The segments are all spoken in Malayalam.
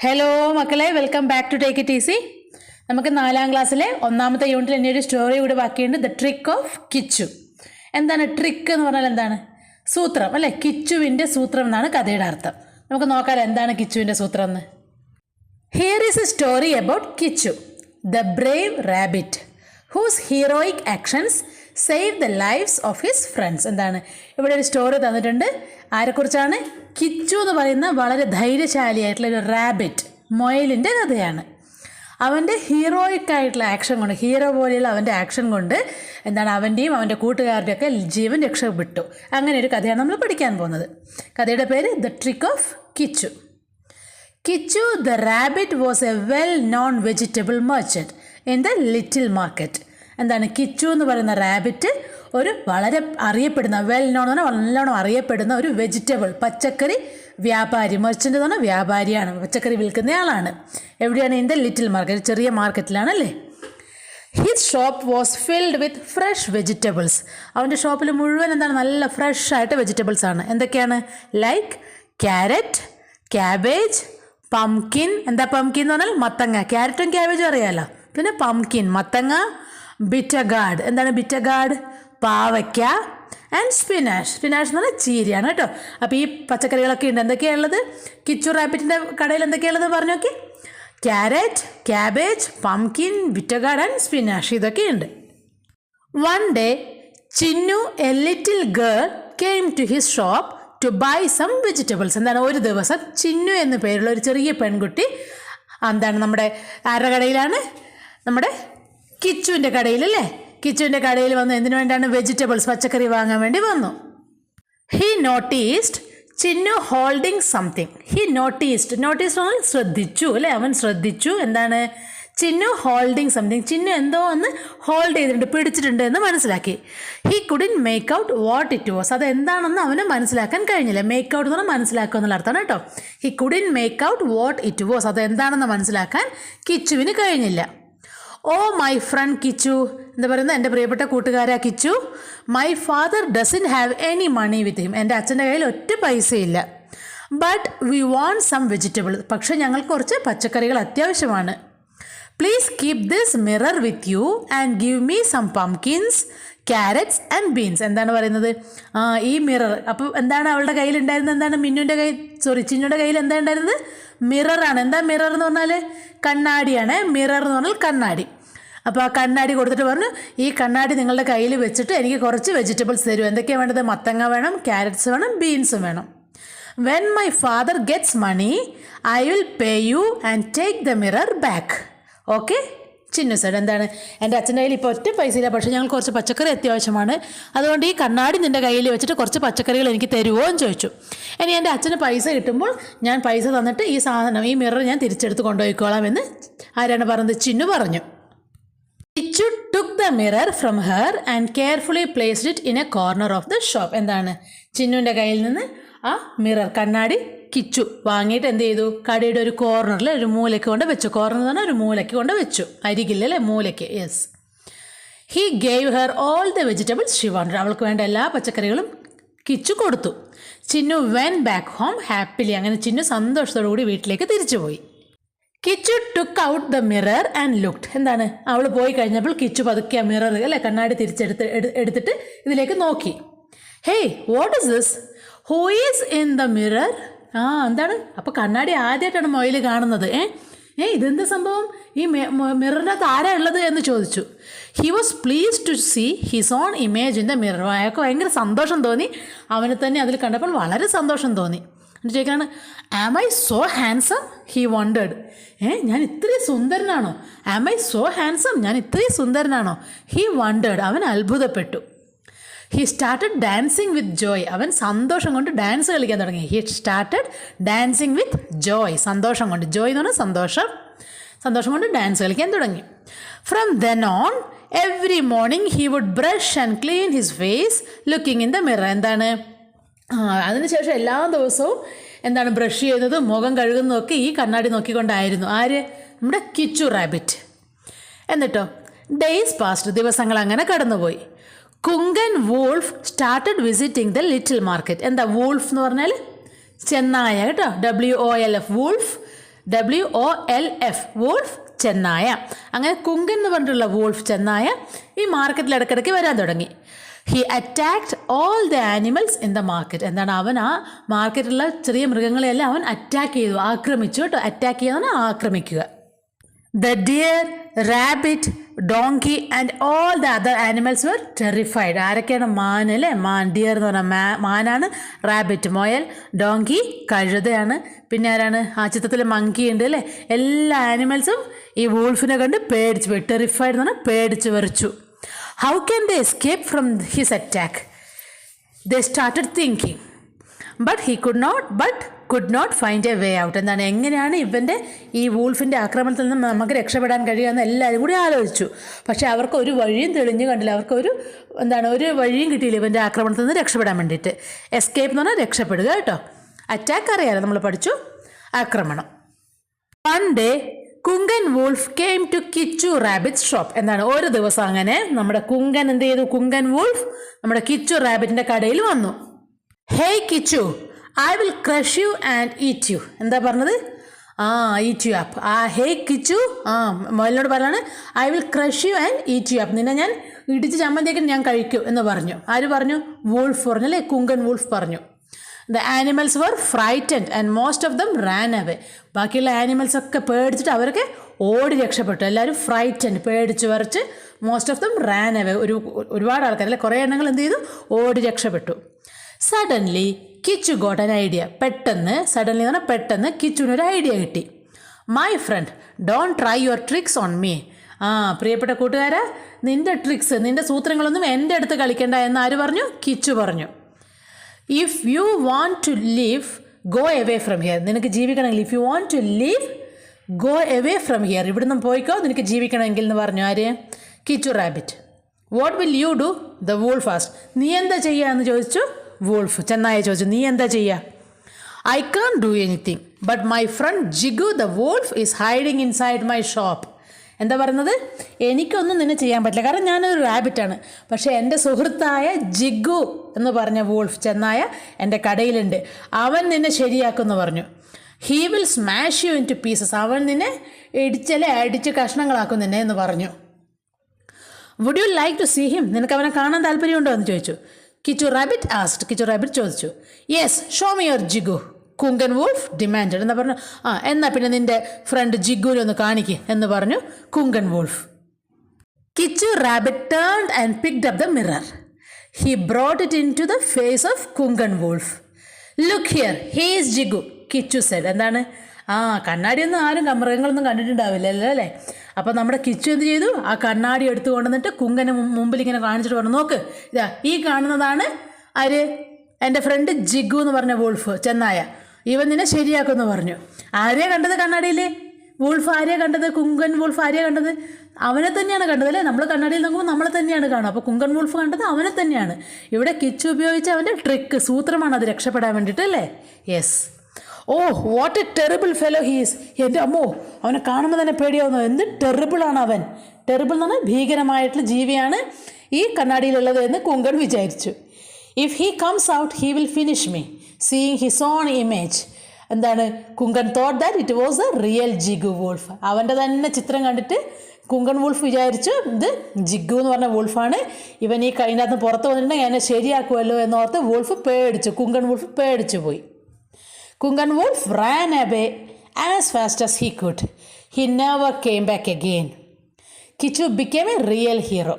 ഹലോ മക്കളെ, welcome back to take it easy. നമുക്ക് 4ാം ക്ലാസ്സിലെ 1ാമത്തെ യൂണിറ്റിൽ ഇനി ഒരു സ്റ്റോറി കൂടി ബാക്കിയുണ്ട്, ദ ട്രിക്ക് ഓഫ് കിച്ചു. എന്താണ് ട്രിക്ക് എന്ന് പറഞ്ഞാൽ? എന്താണ് സൂത്രം അല്ലേ? കിച്ചുവിൻ്റെ സൂത്രം എന്നാണ് കഥയുടെ അർത്ഥം. നമുക്ക് നോക്കാം എന്താണ് കിച്ചുവിൻ്റെ സൂത്രം എന്ന്. Here is a story about Kichu, the brave rabbit whose heroic actions save the lifes of his friends. എന്താണ് ഇവിടെ ഒരു സ്റ്റോറി തന്നിട്ടുണ്ട്. ആരെക്കുറിച്ചാണ്? കിച്ചു എന്ന് പറയുന്ന വളരെ ധൈര്യശാലിയായിട്ടുള്ള ഒരു റാബിറ്റ്, മൊയലിൻ്റെ കഥയാണ്. അവൻ്റെ ഹീറോയിക് ആയിട്ടുള്ള ആക്ഷൻ കൊണ്ട്, ഹീറോ പോലെയുള്ള അവൻ്റെ ആക്ഷൻ കൊണ്ട് എന്താണ് അവൻ്റെയും അവൻ്റെ കൂട്ടുകാരുടെയൊക്കെ ജീവൻ രക്ഷപ്പെട്ടു. അങ്ങനെ ഒരു കഥയാണ് നമ്മൾ പഠിക്കാൻ പോകുന്നത്. കഥയുടെ പേര് the trick of Kichu. Kichu the rabbit was A well known vegetable merchant in the little market. എന്താണ് കിച്ചു എന്ന് പറയുന്ന റാബിറ്റ് ഒരു വളരെ അറിയപ്പെടുന്ന, വെൽ നോൺ എന്ന് പറഞ്ഞാൽ നല്ലോണം അറിയപ്പെടുന്ന ഒരു വെജിറ്റബിൾ, പച്ചക്കറി വ്യാപാരി. മെർച്ചൻ്റ് എന്ന് പറഞ്ഞാൽ വ്യാപാരിയാണ്, പച്ചക്കറി വിൽക്കുന്ന ആളാണ്. എവിടെയാണ്? ഇൻ ദ ലിറ്റിൽ മാർക്കറ്റ്, ചെറിയ മാർക്കറ്റിലാണല്ലേ. His shop was filled with fresh vegetables. അവൻ്റെ ഷോപ്പിൽ മുഴുവൻ എന്താണ്? നല്ല ഫ്രഷ് ആയിട്ട് വെജിറ്റബിൾസ് ആണ്. എന്തൊക്കെയാണ്? Like carrot, cabbage, pumpkin. എന്താ പംകിൻ എന്ന് പറഞ്ഞാൽ? മത്തങ്ങ. ക്യാരറ്റും ക്യാബേജും അറിയാമല്ലോ. പിന്നെ പംകിൻ മത്തങ്ങ, ബിറ്റഗാർഡ്. എന്താണ് ബിറ്റഗാർഡ്? പാവയ്ക്ക. And spinach. സ്പിനാഷ് എന്ന് പറഞ്ഞാൽ ചീരയാണ് കേട്ടോ. അപ്പോൾ ഈ പച്ചക്കറികളൊക്കെ ഉണ്ട്. എന്തൊക്കെയാണ് ഉള്ളത്? കിച്ചു റാബിറ്റിൻ്റെ കടയിൽ എന്തൊക്കെയാണുള്ളത് പറഞ്ഞു നോക്കി. Carrot, cabbage, pumpkin, bitter gourd and spinach, ഇതൊക്കെയുണ്ട്. One day Chinnu, a little girl, came to his shop to buy some vegetables. എന്താണ് ഒരു ദിവസം ചിന്നു എന്ന് പേരുള്ള ഒരു ചെറിയ പെൺകുട്ടി എന്താണ് നമ്മുടെ ആരുടെ കടയിലാണ്? നമ്മുടെ കിച്ചുവിൻ്റെ കടയിലല്ലേ. കിച്ചുവിൻ്റെ കടയിൽ വന്നു. എന്തിനു വേണ്ടിയാണ്? വെജിറ്റബിൾസ്, പച്ചക്കറി വാങ്ങാൻ വേണ്ടി വന്നു. He noticed Chinnu holding something. He noticed പറഞ്ഞാൽ ശ്രദ്ധിച്ചു അല്ലേ. അവൻ ശ്രദ്ധിച്ചു. എന്താണ്? Chinnu holding something. ചിന്നു എന്തോ ഒന്ന് ഹോൾഡ് ചെയ്തിട്ടുണ്ട്, പിടിച്ചിട്ടുണ്ട് എന്ന് മനസ്സിലാക്കി. He couldn't make out what it was. അത് എന്താണെന്ന് അവന് മനസ്സിലാക്കാൻ കഴിഞ്ഞില്ല. മേക്ക് ഔട്ട് എന്ന് പറഞ്ഞാൽ മനസ്സിലാക്കുക എന്നുള്ള അർത്ഥമാണ് കേട്ടോ. He couldn't make out what it was. അത് എന്താണെന്ന് മനസ്സിലാക്കാൻ കിച്ചുവിന് കഴിഞ്ഞില്ല. ഓ മൈ ഫ്രണ്ട് കിച്ചു, എന്താ പറയുന്നത്? എൻ്റെ പ്രിയപ്പെട്ട കൂട്ടുകാരാ Kichu. My father doesn't have any money with him. എൻ്റെ അച്ഛൻ്റെ കയ്യിൽ ഒറ്റ പൈസയില്ല. But we want some vegetable. പക്ഷേ ഞങ്ങൾക്ക് കുറച്ച് പച്ചക്കറികൾ അത്യാവശ്യമാണ്. Please keep this mirror with you and give me some pumpkins, carrots and beans. എന്താണ് പറയുന്നത്? ഈ മിറർ. അപ്പോൾ എന്താണ് അവളുടെ കയ്യിലുണ്ടായിരുന്നത്? എന്താണ് ചിന്നുൻ്റെ കയ്യിൽ എന്താ ഉണ്ടായിരുന്നത്? മിററാണ്. എന്താ മിറർ എന്ന് പറഞ്ഞാൽ? കണ്ണാടിയാണ്. മിറർ എന്ന് പറഞ്ഞാൽ കണ്ണാടി. അപ്പോൾ ആ കണ്ണാടി കൊടുത്തിട്ട് പറഞ്ഞു, ഈ കണ്ണാടി നിങ്ങളുടെ കയ്യിൽ വെച്ചിട്ട് എനിക്ക് കുറച്ച് വെജിറ്റബിൾസ് തരൂ. എന്തൊക്കെയാണ് വേണ്ടത്? മത്തങ്ങ വേണം, ക്യാരറ്റ്സ് വേണം, ബീൻസും വേണം. When my father gets money I will pay you and take the mirror back. Okay Chinnu sir. എന്താണ്? എൻ്റെ അച്ഛൻ്റെ കയ്യിൽ ഇപ്പോൾ ഒറ്റ പൈസയില്ല, പക്ഷേ ഞങ്ങൾക്ക് കുറച്ച് പച്ചക്കറി അത്യാവശ്യമാണ്. അതുകൊണ്ട് ഈ കണ്ണാടി നിൻ്റെ കയ്യിൽ വെച്ചിട്ട് കുറച്ച് പച്ചക്കറികൾ എനിക്ക് തരുമോ എന്ന് ചോദിച്ചു. ഇനി എൻ്റെ അച്ഛന് പൈസ കിട്ടുമ്പോൾ ഞാൻ പൈസ തന്നിട്ട് ഈ സാധനം, ഈ മിറർ ഞാൻ തിരിച്ചെടുത്ത് കൊണ്ടുപോയിക്കോളാം എന്ന് ആരാണ് പറഞ്ഞത്? ചിന്നു പറഞ്ഞു. Kichu took the mirror from her and carefully placed it in a corner of the shop. എന്താണ്? ചിന്നുവിൻ്റെ കയ്യിൽ നിന്ന് ആ മിറർ, കണ്ണാടി കിച്ചു വാങ്ങിയിട്ട് എന്ത് ചെയ്തു? കടയുടെ ഒരു കോർണറിൽ, ഒരു മൂലയ്ക്ക് കൊണ്ട് വെച്ചു. കോർണർ എന്ന് പറഞ്ഞാൽ ഒരു മൂലയ്ക്ക് കൊണ്ട് വെച്ചു. അരികില്ലല്ലേ, മൂലയ്ക്ക്. Yes. He gave her all the vegetables she wanted. അവൾക്ക് വേണ്ട എല്ലാ പച്ചക്കറികളും കിച്ചു കൊടുത്തു. Chinnu went back home happily. അങ്ങനെ ചിന്നു സന്തോഷത്തോടു കൂടി വീട്ടിലേക്ക് തിരിച്ചുപോയി. Kichu took out the mirror and looked. എന്താണ്? അവൾ പോയി കഴിഞ്ഞപ്പോൾ കിച്ചു പതുക്കെ മിറർ അല്ലേ, കണ്ണാടി എടുത്തിട്ട് ഇതിലേക്ക് നോക്കി. Hey what is this? Who is in the mirror? എന്താണ്? അപ്പോൾ കണ്ണാടി ആദ്യമായിട്ടാണ് മൊയിൽ കാണുന്നത്. ഇതെന്ത് സംഭവം? ഈ മിററിനകത്ത് ആരാ ഉള്ളത് എന്ന് ചോദിച്ചു. He was pleased to see his own image in the mirror. അയാൾക്ക് ഭയങ്കര സന്തോഷം തോന്നി. അവന് തന്നെ അതിൽ കണ്ടപ്പോൾ വളരെ സന്തോഷം തോന്നി. എന്നിട്ട് ചോദിക്കാണ്, am I so handsome? He wondered. ഞാൻ ഇത്രയും സുന്ദരനാണോ? Am I so handsome? ഞാൻ ഇത്രയും സുന്ദരനാണോ? He wondered. അവൻ അത്ഭുതപ്പെട്ടു. He started dancing with joy. അവൻ സന്തോഷം കൊണ്ട് ഡാൻസ് കളിക്കാൻ തുടങ്ങി. He started dancing with joy. സന്തോഷം കൊണ്ട്. ജോയ് എന്ന് പറഞ്ഞാൽ സന്തോഷം. സന്തോഷം കൊണ്ട് ഡാൻസ് കളിക്കാൻ തുടങ്ങി. From then on every morning he would brush and clean his face looking in the mirror. എന്താണ്? അതിനുശേഷം എല്ലാ ദിവസവും എന്താണ് ബ്രഷ് ചെയ്യുന്നതും മുഖം കഴുകുന്നതൊക്കെ ഈ കണ്ണാടി നോക്കിക്കൊണ്ടായിരുന്നു. ആര്? നമ്മുടെ കിച്ചു റാബിറ്റ്. എന്നിട്ടോ ഡേയ്സ് പാസ്റ്റ്. ദിവസങ്ങൾ അങ്ങനെ കടന്നുപോയി. Kunkan wolf started visiting the little market. എന്താ വൂൾഫ് എന്ന് പറഞ്ഞാൽ? ചെന്നായ കേട്ടോ. WOLF wolf. WOLF, വൂൾഫ്, ചെന്നായ. അങ്ങനെ കുങ്കൻ എന്ന് പറഞ്ഞിട്ടുള്ള വൂൾഫ്, ചെന്നായ ഈ മാർക്കറ്റിൽ ഇടയ്ക്കിടയ്ക്ക് വരാൻ തുടങ്ങി. He attacked all the animals in the market. എന്താണ്, അവൻ ആ മാർക്കറ്റിലുള്ള ചെറിയ മൃഗങ്ങളെയെല്ലാം അവൻ അറ്റാക്ക് ചെയ്തു, ആക്രമിച്ചു കേട്ടോ. അറ്റാക്ക് ചെയ്യാന്ന് ആക്രമിക്കുക. The deer, rabbit, donkey and all the other animals were terrified. ആരൊക്കെയാണ്? മാൻ അല്ലേ, ഡിയർ എന്ന് പറഞ്ഞാൽ മാനാണ്, റാബിറ്റ് മുയൽ, ഡോങ്കി കഴുതയാണ്, പിന്നെ ആരാണ് ആ ചിത്രത്തിൽ മങ്കി ഉണ്ട് അല്ലേ. എല്ലാ ആനിമൽസും ഈ വൂൾഫിനെ കണ്ട് പേടിച്ചു പോയി. ടെറിഫൈഡ് എന്ന് പറഞ്ഞാൽ പേടിച്ചു വിറച്ചു. How can they escape from his attack? They started thinking but could not find a way out. എന്താണ്, എങ്ങനെയാണ് ഇവൻ്റെ ഈ വൂൾഫിൻ്റെ ആക്രമണത്തിൽ നിന്ന് നമുക്ക് രക്ഷപ്പെടാൻ കഴിയുമെന്ന് എല്ലാവരും കൂടി ആലോചിച്ചു. പക്ഷേ അവർക്ക് ഒരു വഴിയും തെളിഞ്ഞു കണ്ടില്ല. അവർക്കൊരു ഒരു വഴിയും കിട്ടിയില്ല ഇവൻ്റെ ആക്രമണത്തിൽ നിന്ന് രക്ഷപ്പെടാൻ വേണ്ടിയിട്ട്. എസ്കേപ്പ് എന്ന് പറഞ്ഞാൽ രക്ഷപ്പെടുക കേട്ടോ. അറ്റാക്ക് അറിയാലോ, നമ്മൾ പഠിച്ചു. ആക്രമണം. One day Kungan wolf came to Kichu rabbit shop. എന്താണ്, ഒരു ദിവസം അങ്ങനെ നമ്മുടെ കുങ്കൻ എന്ത് ചെയ്തു? കുങ്കൻ വൂൾഫ് നമ്മുടെ കിച്ചു റാബിറ്റിൻ്റെ കടയിൽ വന്നു. Hey Kichu, I will crush you and eat you. എന്താ പറഞ്ഞത്? Eat you up. Hey Kichu, മുയലിനോട് പറയാണ് I will crush you and eat you up. നിന്നെ ഞാൻ ഇടിച്ച് ചമ്മന്തിയൊക്കെ ഞാൻ കഴിക്കും എന്ന് പറഞ്ഞു. ആര് പറഞ്ഞു? വൂൾഫ് പറഞ്ഞു അല്ലേ, കുങ്കൻ വൂൾഫ് പറഞ്ഞു. The animals were frightened and most of them ran away. ബാക്കിയുള്ള ആനിമൽസ് ഒക്കെ പേടിച്ചിട്ട് അവരൊക്കെ ഓടി രക്ഷപ്പെട്ടു. എല്ലാവരും ഫ്രൈറ്റൻഡ്, പേടിച്ച് വരച്ച്, most of them ran away. ഒരുപാട് ആൾക്കാർ അല്ലെ, കുറേ എണ്ണങ്ങൾ എന്ത് ചെയ്തു? ഓടി രക്ഷപ്പെട്ടു. Suddenly Kichu got an idea. Suddenly എന്ന് പറഞ്ഞാൽ പെട്ടെന്ന് കിച്ചുവിനൊരു ഐഡിയ കിട്ടി. My friend, don't try your tricks on me. പ്രിയപ്പെട്ട കൂട്ടുകാരാ, നിന്റെ ട്രിക്സ്, നിന്റെ സൂത്രങ്ങളൊന്നും എൻ്റെ അടുത്ത് കളിക്കണ്ട എന്ന് ആര് പറഞ്ഞു? കിച്ചു പറഞ്ഞു. If you want to live, go away from here. നിനക്ക് ജീവിക്കണമെങ്കിൽ, if you want to live, go away from here. ഇവിടുന്ന് പോയിക്കോ, നിനക്ക് ജീവിക്കണമെങ്കിൽ എന്ന് പറഞ്ഞു. ആര്? Kichu rabbit. What will you do? The wolf asked. നീ എന്താ ചെയ്യുക എന്ന് ചോദിച്ചു വൂൾഫ്. ചെന്നായ ചോദിച്ചു, നീ എന്താ ചെയ്യുക? I can do anything but my friend Jigu the wolf is hiding inside my shop. എന്താ പറയുന്നത്? എനിക്കൊന്നും നിന്നെ ചെയ്യാൻ പറ്റില്ല, കാരണം ഞാനൊരു റാബിറ്റാണ്. പക്ഷേ എൻ്റെ സുഹൃത്തായ ജിഗു എന്ന് പറഞ്ഞ വൂൾഫ്, ചെന്നായ, എൻ്റെ കടയിലുണ്ട്. അവൻ നിന്നെ ശരിയാക്കുമെന്ന് പറഞ്ഞു. He will smash you into pieces. അവൻ നിന്നെ അടിച്ച് കഷ്ണങ്ങളാക്കും നിന്നെ എന്ന് പറഞ്ഞു. Would you like to see him? നിനക്ക് അവനെ കാണാൻ താല്പര്യമുണ്ടോ എന്ന് ചോദിച്ചു. Kichu rabbit asked. Kichu rabbit ചോദിച്ചു. Yes, show me your Jigu, Kunkan wolf demanded. എന്താ പറഞ്ഞു? എന്നാൽ പിന്നെ നിന്റെ ഫ്രണ്ട് ജിഗുവിനെ ഒന്ന് കാണിക്ക് എന്ന് പറഞ്ഞു Kunkan wolf. Kichu rabbit turned and picked up the mirror. He brought it into the face of Kunkan wolf. Look here, he is Jigu, Kichu said. എന്താണ്? കണ്ണാടിയൊന്നും ആരും മൃഗങ്ങളൊന്നും കണ്ടിട്ടുണ്ടാവില്ലല്ലോ അല്ലേ. അപ്പോൾ നമ്മുടെ കിച്ചു എന്ത് ചെയ്തു? ആ കണ്ണാടി എടുത്തു കൊണ്ടുവന്നിട്ട് കുങ്കന് മുമ്പിൽ ഇങ്ങനെ കാണിച്ചിട്ട് പറഞ്ഞു, നോക്ക്, ഇതാ ഈ കാണുന്നതാണ് ആര്? എൻ്റെ ഫ്രണ്ട് ജിഗു എന്ന് പറഞ്ഞ വൂൾഫ്, ചെന്നായ. ഇവൻ നിന്നെ ശരിയാക്കുമെന്ന് പറഞ്ഞു. ആരെയാണ് കണ്ടത് കണ്ണാടിയിൽ? വൂൾഫ് ആരെയാണ് കണ്ടത്? കുങ്കൻ വൂൾഫ് ആരെയാണ് കണ്ടത്? അവനെ തന്നെയാണ് കണ്ടത് അല്ലേ. നമ്മൾ കണ്ണാടിയിൽ നോക്കുമ്പോൾ നമ്മളെ തന്നെയാണ് കാണുക. അപ്പോൾ കുങ്കൻ വൂൾഫ് കണ്ടത് അവനെ തന്നെയാണ്. ഇവിടെ കിച്ചു ഉപയോഗിച്ച അവൻ്റെ ട്രിക്ക്, സൂത്രമാണ് അത് രക്ഷപ്പെടാൻ വേണ്ടിയിട്ട് അല്ലേ. Yes. Oh, what a terrible fellow he's. എൻ്റെ അമ്മോ, അവനെ കാണുമ്പോൾ തന്നെ പേടിയാവുന്നു. എന്ത് ടെറിബിളാണ് അവൻ. ടെറിബിൾ എന്ന് പറഞ്ഞാൽ ഭീകരമായിട്ടുള്ള ജീവിയാണ് ഈ കണ്ണാടിയിലുള്ളത് എന്ന് കുങ്കൻ വിചാരിച്ചു. If he comes out he will finish me seeing his own image. എന്താണ്? Kunkan thought that it was a real Jigu wolf. അവൻ്റെ തന്നെ ചിത്രം കണ്ടിട്ട് കുങ്കൻ വൂൾഫ് വിചാരിച്ചു ഇത് ജിഗു എന്ന് പറഞ്ഞ വൂൾഫാണ്. ഇവൻ ഈ ഇതിനകത്ത് പുറത്ത് വന്നിട്ടുണ്ടെങ്കിൽ എന്നെ ശരിയാക്കുമല്ലോ എന്നോർത്ത് വൂൾഫ് പേടിച്ചു. കുങ്കൻ വൂൾഫ് പേടിച്ചു പോയി. Kungan wolf ran away as fast as he could. He never came back again. Kichu became a real hero.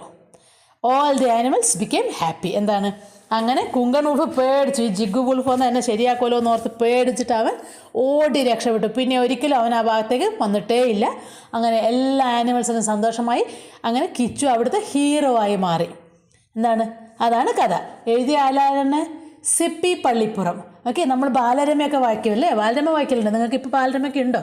All the animals became happy. എന്താണ്? അങ്ങനെ കുങ്കൻ വൂൾഫ് പേടിച്ചു. ഈ ജിഗു വൂൾഫ് വന്ന് എന്നെ ശരിയാക്കുമല്ലോ എന്ന് ഓർത്ത് പേടിച്ചിട്ട് അവൻ ഓടി രക്ഷപ്പെട്ടു. പിന്നെ ഒരിക്കലും അവൻ ആ ഭാഗത്തേക്ക് വന്നിട്ടേ ഇല്ല. അങ്ങനെ എല്ലാ ആനിമൽസിനും സന്തോഷമായി. അങ്ങനെ കിച്ചു അവിടുത്തെ ഹീറോ ആയി മാറി. എന്താണ്? അതാണ് കഥ. എഴുതിയ ആരാണ്? സിപ്പി പള്ളിപ്പുറം. ഓക്കെ, നമ്മൾ ബാലരമയൊക്കെ വായിക്കുമല്ലേ? ബാലരമ വായിക്കലുണ്ട്. നിങ്ങൾക്ക് ഇപ്പോൾ ബാലരമയൊക്കെ ഉണ്ടോ?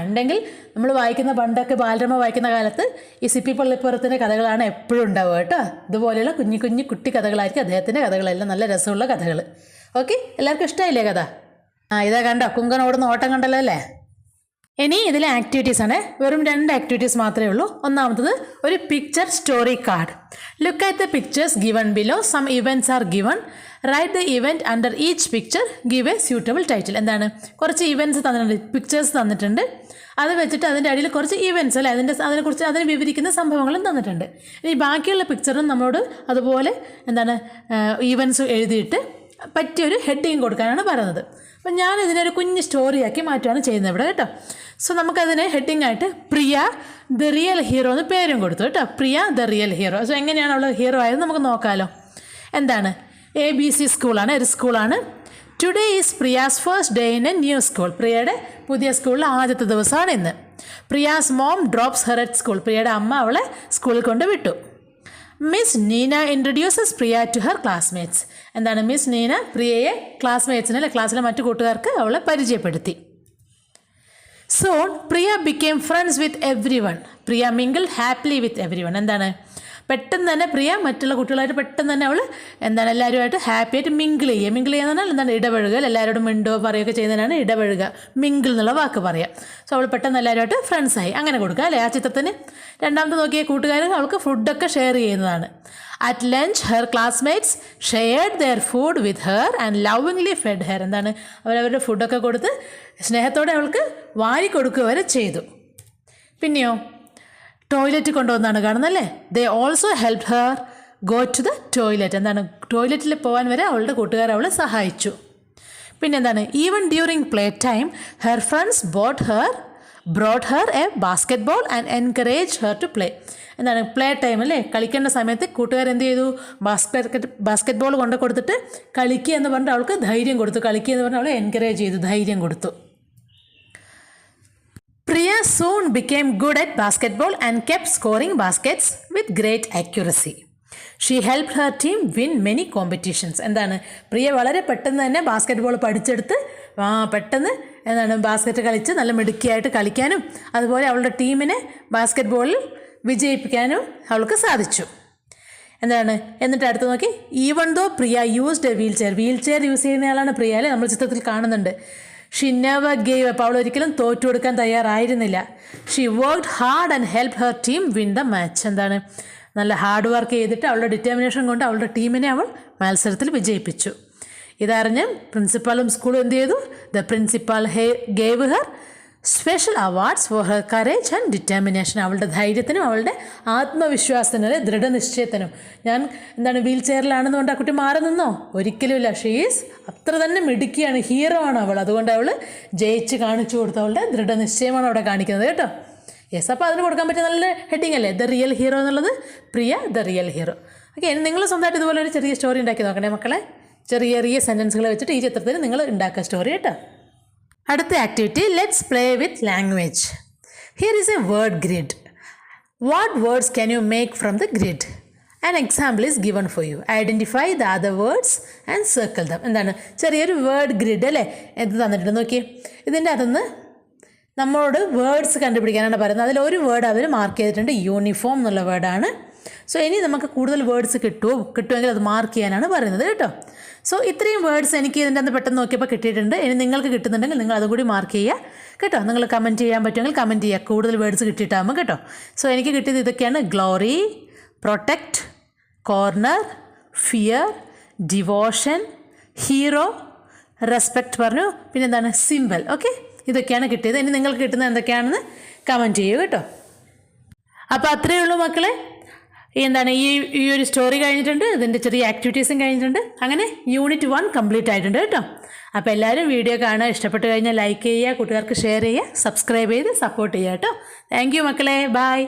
ഉണ്ടെങ്കിൽ നമ്മൾ വായിക്കുന്ന പണ്ടൊക്കെ ബാലരമ വായിക്കുന്ന കാലത്ത് ഈ സിപ്പി പള്ളിപ്പുറത്തിൻ്റെ കഥകളാണ് എപ്പോഴും ഉണ്ടാവുക കേട്ടോ. ഇതുപോലെയുള്ള കുഞ്ഞു കുഞ്ഞു കുട്ടി കഥകളായിരിക്കും അദ്ദേഹത്തിൻ്റെ കഥകളെല്ലാം. നല്ല രസമുള്ള കഥകൾ. ഓക്കെ, എല്ലാവർക്കും ഇഷ്ടമായില്ലേ കഥ? ഇതാ കണ്ടോ, കുങ്കൻ ഓടുന്ന ഓട്ടം കണ്ടല്ലോ അല്ലേ. ഇനി ഇതിലെ ആക്ടിവിറ്റീസ് ആണ്. വെറും 2 ആക്ടിവിറ്റീസ് മാത്രമേ ഉള്ളൂ. ഒന്നാമത്തത് ഒരു picture story card. Look at the pictures given below. Some events are given. Write the event under each picture. Give a suitable title. എന്താണ്, കുറച്ച് ഇവൻറ്റ്സ് തന്നിട്ടുണ്ട്, പിക്ചേഴ്സ് തന്നിട്ടുണ്ട്. അത് വെച്ചിട്ട് അതിൻ്റെ അടിയിൽ കുറച്ച് ഇവൻറ്റ്സ് അല്ലേ, അതിനെക്കുറിച്ച് അതിനെ വിവരിക്കുന്ന സംഭവങ്ങളും തന്നിട്ടുണ്ട്. ഇനി ബാക്കിയുള്ള പിക്ചറും നമ്മളോട് അതുപോലെ എന്താണ് ഇവൻറ്റ്സ് എഴുതിയിട്ട് പറ്റിയൊരു ഹെഡിങ് കൊടുക്കാനാണ് പറയുന്നത്. അപ്പം ഞാൻ ഇതിനൊരു കുഞ്ഞ് സ്റ്റോറിയാക്കി മാറ്റുകയാണ് ചെയ്യുന്നത് ഇവിടെ കേട്ടോ. സോ നമുക്കതിന് ഹെഡിങ് ആയിട്ട് പ്രിയ ദ റിയൽ ഹീറോ എന്ന് പേരും കൊടുത്തു കേട്ടോ. പ്രിയ ദ റിയൽ ഹീറോ. സോ എങ്ങനെയാണ് അവൾ ഹീറോ ആയത് നമുക്ക് നോക്കാമല്ലോ. എന്താണ്, ABC സ്കൂളാണ്, ഒരു സ്കൂളാണ്. Today is Priya's first day in a new school. പ്രിയയുടെ പുതിയ സ്കൂളിൽ ആദ്യത്തെ ദിവസമാണ് ഇന്ന്. Priya's mom drops her at school. പ്രിയയുടെ അമ്മ അവളെ സ്കൂളിൽ കൊണ്ട് വിട്ടു. Miss Neena introduces Priya to her classmates. എന്താണ്, മിസ് നീന പ്രിയയെ ക്ലാസ്മേറ്റ്സിന് അല്ലെ ക്ലാസ്സിലെ മറ്റു കൂട്ടുകാർക്ക് അവളെ പരിചയപ്പെടുത്തി. Soon Priya became friends with everyone. Priya mingle happily with everyone. എന്താണ്, പെട്ടെന്ന് തന്നെ പ്രിയ മറ്റുള്ള കുട്ടികളായിട്ട് പെട്ടെന്ന് തന്നെ അവൾ എന്താണ് എല്ലാവരുമായിട്ട് ഹാപ്പി ആയിട്ട് മിങ്കിൾ ചെയ്യുക. മിങ്കിൾ ചെയ്യുക എന്ന് പറഞ്ഞാൽ എന്താണ്, ഇടപഴകുക. എല്ലാവരോടും മിണ്ടോ പറയുകയൊക്കെ ചെയ്യുന്നതിനാണ് ഇടപഴകുക. മിങ്കിൾ എന്നുള്ള വാക്ക് പറയാം. സോ അവൾ പെട്ടെന്ന് എല്ലാവരുമായിട്ട് ഫ്രണ്ട്സായി. അങ്ങനെ കൊടുക്കുക അല്ലേ ആ ചിത്രത്തിന്. രണ്ടാമത്തെ നോക്കിയ കൂട്ടുകാർ അവൾക്ക് ഫുഡൊക്കെ ഷെയർ ചെയ്യുന്നതാണ്. At lunch her classmates shared there food with her and lovingly fed her. എന്താണ്, അവരവരുടെ ഫുഡൊക്കെ കൊടുത്ത് സ്നേഹത്തോടെ അവൾക്ക് വാരി കൊടുക്കുക വരെ ചെയ്തു. പിന്നെയോ ടോയ്ലറ്റ് കൊണ്ടുവന്നാണ് കാണുന്നല്ലേ. They also help her go to the toilet. എന്താണ്, ടോയ്ലറ്റിൽ പോകാൻ വരെ അവളുടെ കൂട്ടുകാർ അവളെ സഹായിച്ചു. പിന്നെന്താണ്, even during play time her friends brought her a basketball and encourage her to play. എന്താണ്, പ്ലേ ടൈം അല്ലേ, കളിക്കേണ്ട സമയത്ത് കൂട്ടുകാർ എന്ത് ചെയ്തു, ബാസ്കറ്റ് ബോൾ കൊണ്ട് കൊടുത്തിട്ട് കളിക്കുക എന്ന് പറഞ്ഞിട്ട് അവൾക്ക് ധൈര്യം കൊടുത്തു. കളിക്കുക എന്ന് പറഞ്ഞാൽ അവളെ എൻകറേജ് ചെയ്തു, ധൈര്യം കൊടുത്തു. Priya soon became good at basketball and kept scoring baskets with great accuracy. She helped her team win many competitions. എന്താണ്, പ്രിയ വളരെ പെട്ടെന്ന് തന്നെ ബാസ്കറ്റ് ബോൾ പഠിച്ചെടുത്ത് പെട്ടെന്ന് എന്താണ് ബാസ്കറ്റ് കളിച്ച് നല്ല മിടുക്കിയായിട്ട് കളിക്കാനും അതുപോലെ അവളുടെ ടീമിനെ ബാസ്കറ്റ് ബോളിൽ വിജയിപ്പിക്കാനും അവൾക്ക് സാധിച്ചു. എന്താണ്, എന്നിട്ട് അടുത്ത് നോക്കി, even though Priya used a wheelchair use ചെയ്യുന്നയാളാണ് പ്രിയ അല്ലേ, നമ്മൾ ചിത്രത്തിൽ കാണുന്നുണ്ട്. She never gave up. അവൾ ഒരിക്കലും തോറ്റു കൊടുക്കാൻ തയ്യാറായിരുന്നില്ല. She worked hard and help her team win the match. എന്താണ്, നല്ല ഹാർഡ് വർക്ക് ചെയ്തിട്ട് അവളുടെ ഡിറ്റർമിനേഷൻ കൊണ്ട് അവളുടെ ടീമിനെ അവൾ മത്സരത്തിൽ വിജയിപ്പിച്ചു. ഇതറിഞ്ഞ് പ്രിൻസിപ്പാളും സ്കൂളും എന്ത് ചെയ്തു, the principal gave her special awards for her courage and determination. അവളുടെ ധൈര്യത്തിനും അവളുടെ ആത്മവിശ്വാസത്തിനും അല്ലെ ദൃഢനിശ്ചയത്തിനും. ഞാൻ എന്താണ് വീൽ ചെയറിലാണെന്നുകൊണ്ട് ആ കുട്ടി മാറി നിന്നോ, ഒരിക്കലുമില്ല. ഷീസ് അത്ര തന്നെ മിടുക്കിയാണ്, ഹീറോ ആണ് അവൾ. അതുകൊണ്ട് അവൾ ജയിച്ച് കാണിച്ചു കൊടുത്തു. അവളുടെ ദൃഢനിശ്ചയമാണ് അവിടെ കാണിക്കുന്നത് കേട്ടോ. യെസ്, അപ്പോൾ അതിന് കൊടുക്കാൻ പറ്റിയ നല്ല ഹെഡിങ് അല്ലേ, ദ റിയൽ ഹീറോ എന്നുള്ളത്. പ്രിയ ദ റിയൽ ഹീറോ. ഓക്കെ, ഇനി നിങ്ങൾ സ്വന്തമായിട്ട് ഇതുപോലെ ഒരു ചെറിയ സ്റ്റോറി ഉണ്ടാക്കി നോക്കണേ മക്കളെ. ചെറിയ സെൻറ്റൻസുകൾ വെച്ചിട്ട് ഈ ചിത്രത്തിൽ നിങ്ങൾ ഉണ്ടാക്കുക സ്റ്റോറി കേട്ടോ. അടുത്ത activity, let's play with language. Here is A word grid. What words can you make from the grid? An example is given for you. Identify the other words and circle dum. എന്താണ്, ചെറിയൊരു വേർഡ് ഗ്രിഡ് അല്ലേ എന്ത് തന്നിട്ടുണ്ട് നോക്കിയേ. ഇതിൻ്റെ അകത്തുനിന്ന് നമ്മളോട് വേർഡ്സ് കണ്ടുപിടിക്കാനാണ് പറയുന്നത്. അതിലൊരു വേർഡ് അവർ മാർക്ക് ചെയ്തിട്ടുണ്ട്, യൂണിഫോം എന്നുള്ള വേർഡാണ്. സോ ഇനി നമുക്ക് കൂടുതൽ വേർഡ്സ് കിട്ടുമെങ്കിൽ അത് മാർക്ക് ചെയ്യാനാണ് പറയുന്നത് കേട്ടോ. സോ ഇത്രയും വേർഡ്സ് എനിക്ക് ഇതിൻ്റെ അകത്ത് പെട്ടെന്ന് നോക്കിയപ്പോൾ കിട്ടിയിട്ടുണ്ട്. ഇനി നിങ്ങൾക്ക് കിട്ടുന്നുണ്ടെങ്കിൽ നിങ്ങൾ അതുകൂടി മാർക്ക് ചെയ്യുക കേട്ടോ. നിങ്ങൾ കമൻറ്റ് ചെയ്യാൻ പറ്റുമെങ്കിൽ കമൻറ്റ് ചെയ്യുക, കൂടുതൽ വേർഡ്സ് കിട്ടിയിട്ടാകുമ്പോൾ കേട്ടോ. സോ എനിക്ക് കിട്ടിയത് ഇതൊക്കെയാണ്: glory, protect, corner, fear, devotion, hero, respect പറഞ്ഞു, പിന്നെ എന്താണ് സിമ്പിൾ. ഓക്കെ, ഇതൊക്കെയാണ് കിട്ടിയത്. ഇനി നിങ്ങൾക്ക് കിട്ടുന്നത് എന്തൊക്കെയാണെന്ന് കമൻറ്റ് ചെയ്യുക കേട്ടോ. അപ്പോൾ അത്രയേ ഉള്ളൂ മക്കളെ. എന്താണ് ഈ ഒരു സ്റ്റോറി കഴിഞ്ഞിട്ടുണ്ട്, ഇതിൻ്റെ ചെറിയ ആക്ടിവിറ്റീസും കഴിഞ്ഞിട്ടുണ്ട്. അങ്ങനെ യൂണിറ്റ് 1 കംപ്ലീറ്റ് ആയിട്ടുണ്ട് കേട്ടോ. അപ്പോൾ എല്ലാവരും വീഡിയോ കാണുക, ഇഷ്ടപ്പെട്ട് കഴിഞ്ഞാൽ ലൈക്ക് ചെയ്യുക, കൂട്ടുകാർക്ക് ഷെയർ ചെയ്യുക, സബ്സ്ക്രൈബ് ചെയ്ത് സപ്പോർട്ട് ചെയ്യുക കേട്ടോ. താങ്ക് യു മക്കളെ, ബൈ.